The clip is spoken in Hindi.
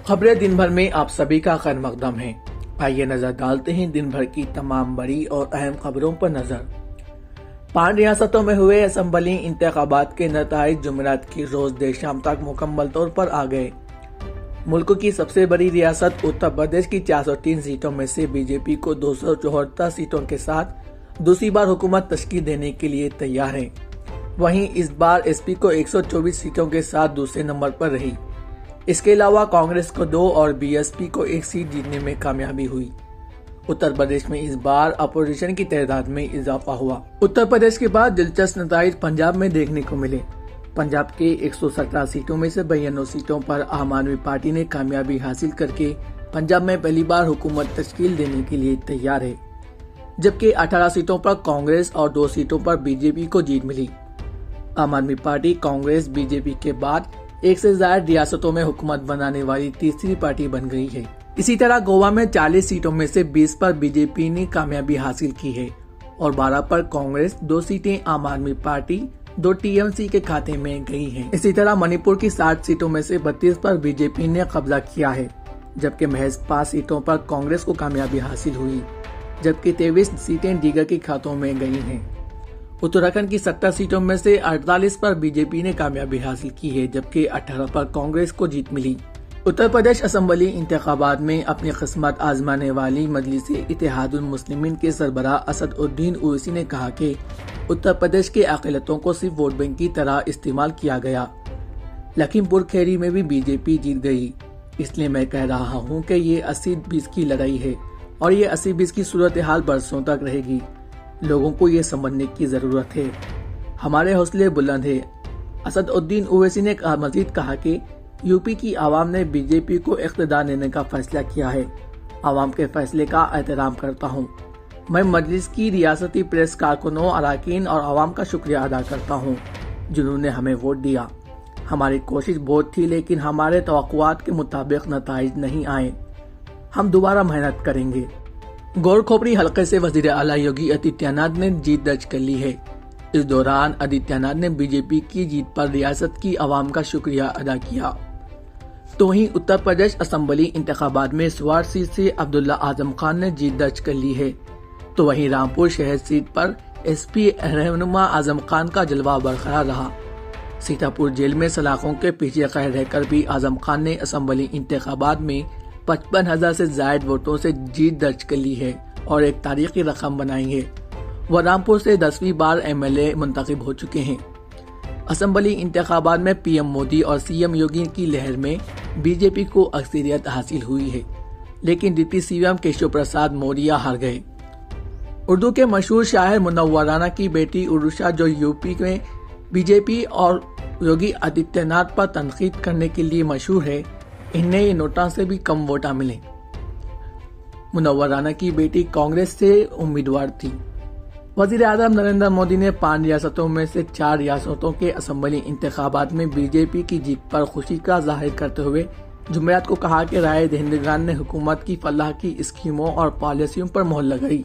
खबरें दिन भर में आप सभी का खैर मकदम है। आइए नजर डालते हैं दिन भर की तमाम बड़ी और अहम खबरों पर नजर। 5 रियासतों में हुए असेंबली इंतखाबात के नताइज जुमेरात की रोज देर शाम तक मुकम्मल तौर पर आ गए। मुल्क की सबसे बड़ी रियासत उत्तर प्रदेश की 403 सीटों में से बीजेपी को 274 सीटों के साथ दूसरी बार हुकूमत तश्कील देने के लिए तैयार है। वहीं इस बार एसपी को 124 सीटों के साथ दूसरे नंबर पर रही। इसके अलावा कांग्रेस को 2 और बीएसपी को 1 सीट जीतने में कामयाबी हुई। उत्तर प्रदेश में इस बार अपोजिशन की तादाद में इजाफा हुआ। उत्तर प्रदेश के बाद दिलचस्प नताइज पंजाब में देखने को मिले। पंजाब के 117 सीटों में से 92 सीटों पर आम आदमी पार्टी ने कामयाबी हासिल करके पंजाब में पहली बार हुकूमत तश्कील देने के लिए तैयार है, जबकि 18 सीटों पर कांग्रेस और 2 सीटों पर बीजेपी को जीत मिली। आम आदमी पार्टी कांग्रेस बीजेपी के बाद 1 से ज्यादा रियासतों में हुकूमत बनाने वाली तीसरी पार्टी बन गई है। इसी तरह गोवा में 40 सीटों में से 20 पर बीजेपी ने कामयाबी हासिल की है और 12 पर कांग्रेस, 2 सीटें आम आदमी पार्टी, 2 टीएमसी के खाते में गई हैं। इसी तरह मणिपुर की 60 सीटों में से 32 पर बीजेपी ने कब्जा किया है, जबकि महज 5 सीटों पर कांग्रेस को कामयाबी हासिल हुई, जबकि 23 सीटें दीगर के खातों में गई हैं। उत्तराखंड की 70 सीटों में से 48 पर बीजेपी ने कामयाबी हासिल की है, जबकि 18 पर कांग्रेस को जीत मिली। उत्तर प्रदेश असेंबली इंतखाबात में अपनी किस्मत आजमाने वाली मजलिस-ए-इत्तेहादुल मुस्लिमीन के सरबराह असदुद्दीन ओवैसी ने कहा कि उत्तर प्रदेश के अक़लियतों को सिर्फ वोट बैंक की तरह इस्तेमाल किया गया। लखीमपुर खीरी में भी बीजेपी जीत गई, इसलिए मैं कह रहा हूँ कि ये 80-20 की लड़ाई है और ये 80-20 की सूरत हाल बरसों तक रहेगी। लोगों को ये समझने की जरूरत है। हमारे हौसले बुलंद है। असदुद्दीन ओवैसी ने मजीद कहा कि यूपी की आवाम ने बीजेपी को इख्तिदार देने का फैसला किया है। आवाम के फैसले का एहतराम करता हूँ। मैं मजलिस की रियासती प्रेस कारकुनों, अरकान और आवाम का शुक्रिया अदा करता हूँ जिन्होंने हमें वोट दिया। हमारी कोशिश बहुत थी, लेकिन हमारे तवक्कुआत के मुताबिक नताइज नहीं आए। हम दोबारा मेहनत करेंगे। गोरखोपरी हलके से वजीर आला योगी आदित्यनाथ ने जीत दर्ज कर ली है। इस दौरान आदित्यनाथ ने बीजेपी की जीत पर रियासत की आवाम का शुक्रिया अदा किया। तो वहीं उत्तर प्रदेश असेंबली इंतखाबात में स्वार सीट से अब्दुल्ला आजम खान ने जीत दर्ज कर ली है। तो वहीं रामपुर शहर सीट पर एसपी रहनुमा आजम खान का जलवा बरकरार रहा। सीतापुर जेल में सलाखों के पीछे खड़े रहकर भी आजम खान ने असेंबली इंतखाबात में 55,000 से ज्यादा वोटों से जीत दर्ज कर ली है और एक तारीखी रकम बनाई है। वह रामपुर से 10वीं बार एमएलए मुंतखब हो चुके हैं। असेंबली इंतखाबात में पीएम मोदी और सीएम योगी की लहर में बीजेपी को अक्सरियत हासिल हुई है, लेकिन डिप्टी सीएम केशव प्रसाद मौर्य हार गए। उर्दू के मशहूर शायर मुनव्वर राना की बेटी उर्वशा, जो यूपी में बीजेपी और योगी आदित्यनाथ पर तनकीद करने के लिए मशहूर है, इन्हें ये नोटा से भी कम वोटा मिले। मुनव्वर राना की बेटी कांग्रेस से उम्मीदवार थी। वजीर आजम नरेंद्र मोदी ने 5 रियासतों में से 4 रियासतों के असेंबली इंतखाबात में बीजेपी की जीत पर खुशी का जाहिर करते हुए जुमेरात को कहा कि राय दहिंदगान ने हुकूमत की फलाह की स्कीमों और पॉलिसियों पर मोहर लगाई।